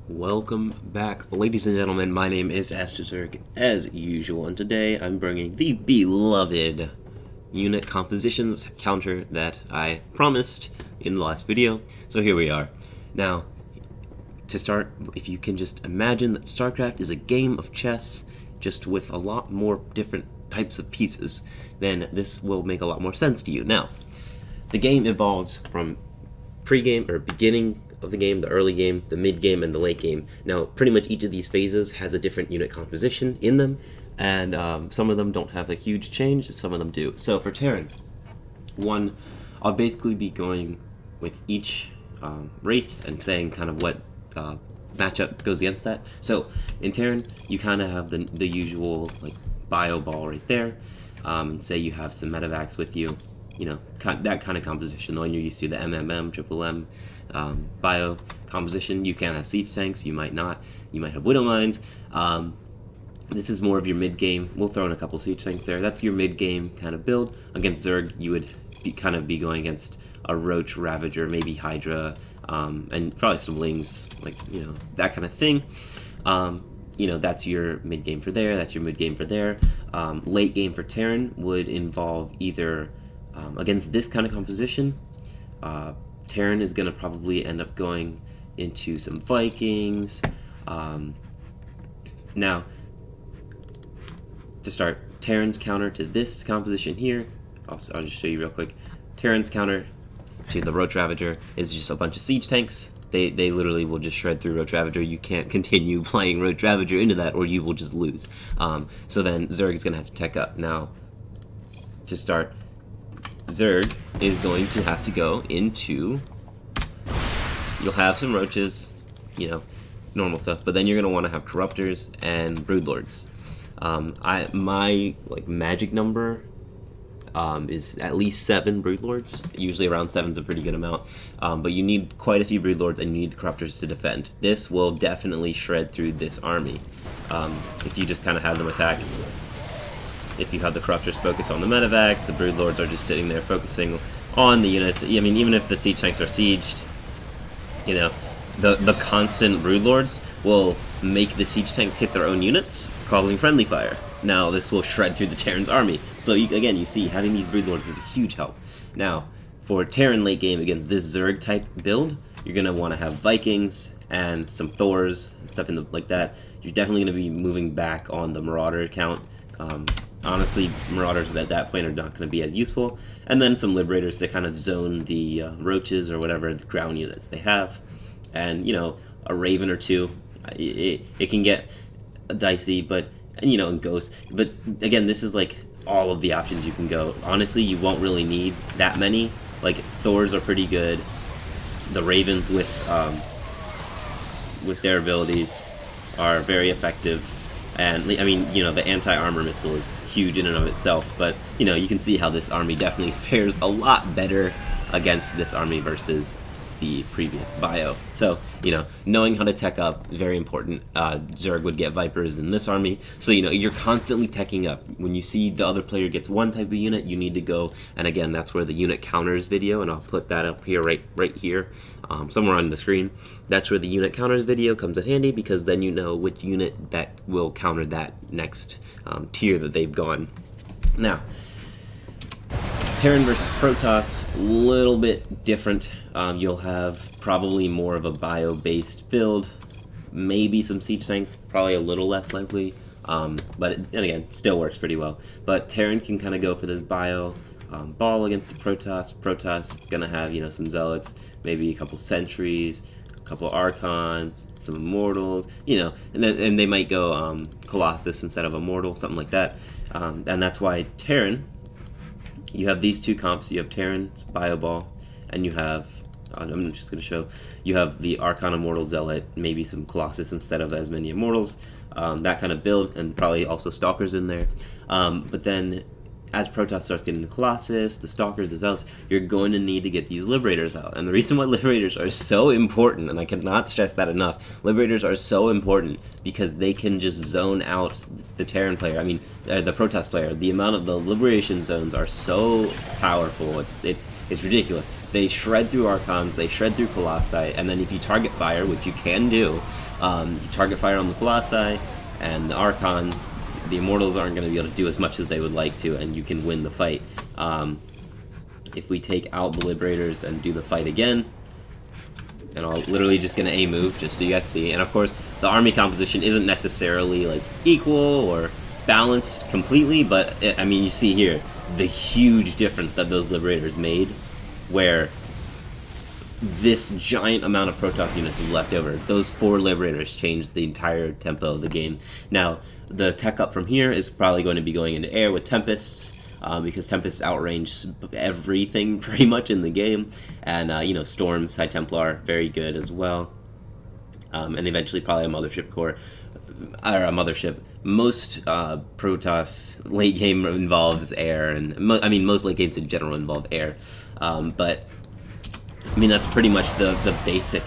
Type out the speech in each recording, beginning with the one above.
Welcome back, ladies and gentlemen. My name is AstroZerg, as usual, and today I'm bringing the beloved unit compositions counter that I promised in the last video. So here we are. Now, to start, if you can just imagine that Starcraft is a game of chess, just with a lot more different types of pieces, then this will make a lot more sense to you. Now, the game evolves from pre-game, or beginning of the game, the early game, the mid-game, and the late game. Now, pretty much each of these phases has a different unit composition in them, and some of them don't have a huge change, some of them do. So for Terran, I'll basically be going with each race and saying kind of what matchup goes against that. So in Terran, you kind of have the usual like bio ball right there, and say you have some medevacs with you. You know, that kind of composition, the one you're used to, the MMM, Triple M bio composition. You can have siege tanks, you might not. You might have widow mines. This is more of your mid-game. We'll throw in a couple siege tanks there. That's your mid-game kind of build. Against Zerg, you would be going against a Roach, Ravager, maybe Hydra, and probably some Lings, like, you know, that kind of thing. You know, that's your mid-game for there, that's your mid-game for there. Late game for Terran would involve either against this kind of composition, Terran is going to probably end up going into some Vikings. Now, to start, Terran's counter to this composition here, I'll just show you real quick. Terran's counter to the Roach Ravager is just a bunch of siege tanks. They literally will just shred through Roach Ravager. You can't continue playing Roach Ravager into that, or you will just lose. So then Zerg is going to have to tech up. Now, to start, Zerg is going to have to go into, you'll have some roaches, you know, normal stuff, but then you're going to want to have corruptors and broodlords. My like magic number is at least 7 broodlords. Usually around 7 is a pretty good amount, but you need quite a few broodlords and you need the corruptors to defend. This will definitely shred through this army if you just kind of have them attack. If you have the corruptors focus on the medevacs, the broodlords are just sitting there focusing on the units. I mean, even if the siege tanks are sieged, you know, the constant broodlords will make the siege tanks hit their own units, causing friendly fire. Now, this will shred through the Terran's army. So, again, you see, having these broodlords is a huge help. Now, for Terran late game against this Zerg type build, you're going to want to have Vikings and some Thors and stuff like that. You're definitely going to be moving back on the Marauder account. Honestly, Marauders at that point are not going to be as useful. And then some Liberators to kind of zone the Roaches or whatever the ground units they have. And, you know, a Raven or two. It can get dicey, but, and, you know, and Ghost. But, again, this is like all of the options you can go. Honestly, you won't really need that many. Like, Thors are pretty good. The Ravens with their abilities are very effective. And, I mean, you know, the anti-armor missile is huge in and of itself, but, you know, you can see how this army definitely fares a lot better against this army versus the previous bio. So, you know, knowing how to tech up, very important. Zerg would get Vipers in this army, so, you know, you're constantly teching up. When you see the other player gets one type of unit, you need to go, and again, that's where the unit counters video, and I'll put that up here, right here, somewhere on the screen. That's where the unit counters video comes in handy, because then you know which unit that will counter that next tier that they've gone. Now, Terran versus Protoss, a little bit different. You'll have probably more of a bio-based build, maybe some siege tanks, probably a little less likely, but and again, still works pretty well. But Terran can kind of go for this bio ball against the Protoss. Protoss is going to have, you know, some Zealots, maybe a couple Sentries, a couple Archons, some Immortals, you know, and they might go Colossus instead of Immortal, something like that. And that's why Terran, you have these two comps. You have Terran's Bio Ball, and you have, I'm just going to show, you have the Archon Immortal Zealot, maybe some Colossus instead of as many Immortals, that kind of build, and probably also Stalkers in there. But then, as Protoss starts getting the Colossus, the Stalkers, the Zealots, you're going to need to get these Liberators out. And the reason why Liberators are so important, and I cannot stress that enough, Liberators are so important because they can just zone out the Terran player, I mean, the Protoss player. The amount of the Liberation zones are so powerful, it's ridiculous. they shred through Archons, they shred through Colossi, and then if you target fire, which you can do, you target fire on the Colossi and the Archons, the Immortals aren't going to be able to do as much as they would like to, and you can win the fight. If we take out the Liberators and do the fight again, and I'll literally just gonna A move, just so you guys see. And of course, the army composition isn't necessarily like equal or balanced completely, but I mean, you see here the huge difference that those Liberators made, where this giant amount of Protoss units is left over. Those 4 Liberators changed the entire tempo of the game. Now, the tech up from here is probably going to be going into air with Tempests, because Tempests outrange everything pretty much in the game, and you know, Storms, High Templar, very good as well, and eventually probably a Mothership core, or a Mothership. Most Protoss late game involves air, and I mean most late games in general involve air, but I mean that's pretty much the basic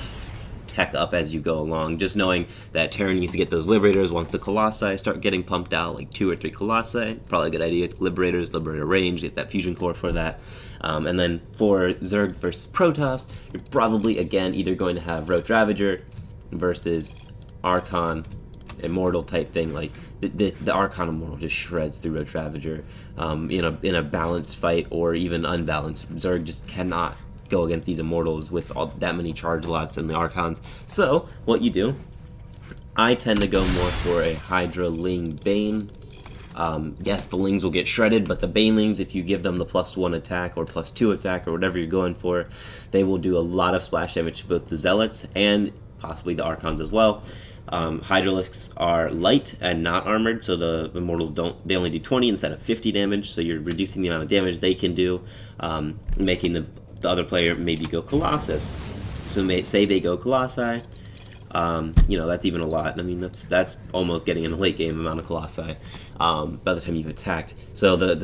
tech up as you go along, just knowing that Terran needs to get those Liberators once the Colossi start getting pumped out, like 2 or 3 Colossi, probably a good idea. Liberators, Liberator range, get that fusion core for that. And then for Zerg versus Protoss, you're probably again either going to have Roach Ravager versus Archon Immortal type thing. Like the Archon Immortal just shreds through Roach Ravager in a balanced fight, or even unbalanced. Zerg just cannot go against these Immortals with that many charge lots and the Archons. So what you do, I tend to go more for a Hydra Ling Bane. Yes, the Lings will get shredded, but the Banelings, if you give them the +1 attack or +2 attack or whatever you're going for, they will do a lot of splash damage to both the Zealots and possibly the Archons as well. Hydralisks are light and not armored, so the Immortals they only do 20 instead of 50 damage, so you're reducing the amount of damage they can do, making the other player maybe go Colossus. So say they go Colossi, you know, that's even a lot. I mean, that's almost getting in a late game amount of Colossi by the time you've attacked. So the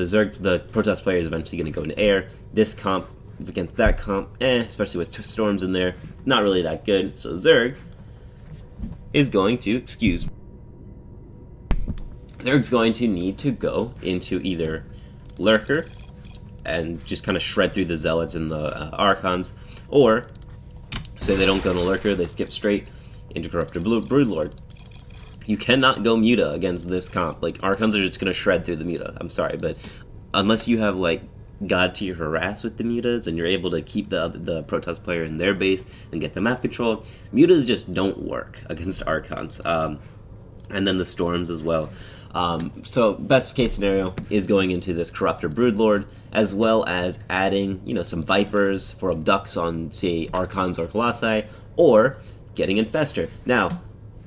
Protoss player is eventually going to go into air. This comp against that comp, especially with Storms in there, not really that good. So Zerg is going to, Zerg's going to need to go into either Lurker and just kind of shred through the Zealots and the Archons, or say they don't go to Lurker, they skip straight into Corruptor Broodlord. You cannot go Muta against this comp. Like, Archons are just going to shred through the Muta. I'm sorry, but unless you have, like, God Tier Harass with the Mutas, and you're able to keep the Protoss player in their base and get the map control, Mutas just don't work against Archons. And then the Storms as well. So best case scenario is going into this Corruptor Broodlord, as well as adding, you know, some Vipers for Abducts on, say, Archons or Colossi, or getting Infestor. Now,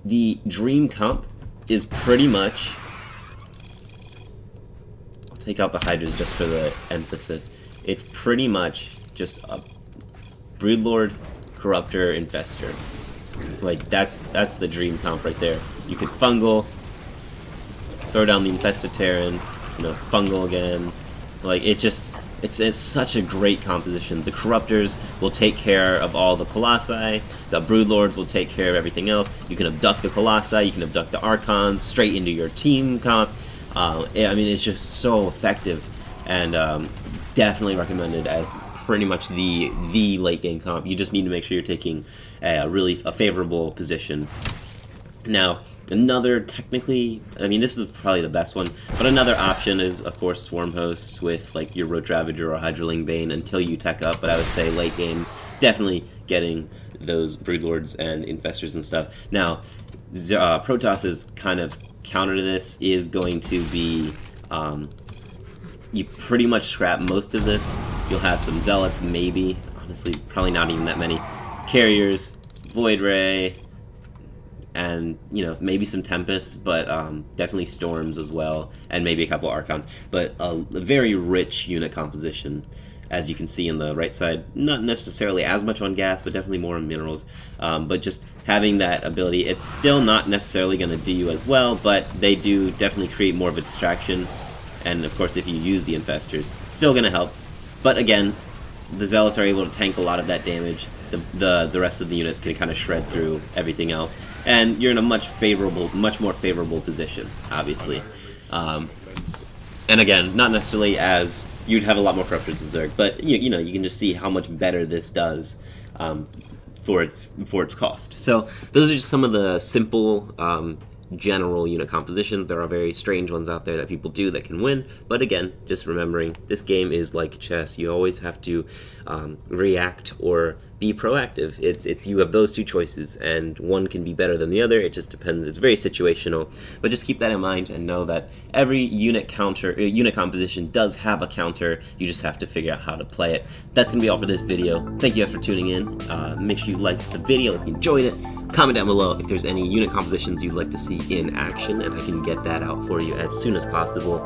the Dream comp is pretty much, I'll take out the Hydras just for the emphasis, it's pretty much just a Broodlord, Corruptor, Infestor. Like, that's the Dream comp right there. You could Fungal, throw down the Infested Terran, you know, Fungal again. Like, it's such a great composition. The Corruptors will take care of all the Colossi, the Broodlords will take care of everything else. You can abduct the Colossi, you can abduct the Archons straight into your team comp. I mean, it's just so effective, and definitely recommended as pretty much the late game comp. You just need to make sure you're taking a favorable position. Now, another technically, I mean, this is probably the best one, but another option is, of course, Swarm Hosts with, like, your Roach Ravager or Hydraling Bane until you tech up, but I would say late game, definitely getting those Broodlords and Infestors and stuff. Now, Protoss's kind of counter to this is going to be, you pretty much scrap most of this. You'll have some Zealots, maybe, honestly, probably not even that many. Carriers, Void Ray, and, you know, maybe some Tempests, but definitely Storms as well, and maybe a couple Archons. But a very rich unit composition, as you can see on the right side. Not necessarily as much on gas, but definitely more on minerals. But just having that ability, it's still not necessarily going to do you as well, but they do definitely create more of a distraction. And, of course, if you use the Infestors, still going to help. But, again, the Zealots are able to tank a lot of that damage. The rest of the units can kind of shred through everything else, and you're in a much more favorable position, obviously. And again, not necessarily as you'd have a lot more corruptors as Zerg. But you know, you can just see how much better this does for its cost. So those are just some of the simple general unit compositions. There are very strange ones out there that people do that can win, but again, just remembering this game is like chess. You always have to react or be proactive. It's you have those two choices, and one can be better than the other. It just depends. It's very situational, but just keep that in mind and know that every unit composition does have a counter. You just have to figure out how to play it. That's gonna be all for this video. Thank you guys for tuning in. Make sure you like the video if you enjoyed it. Comment down below if there's any unit compositions you'd like to see in action, and I can get that out for you as soon as possible.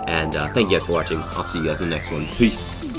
And thank you guys for watching. I'll see you guys in the next one. Peace.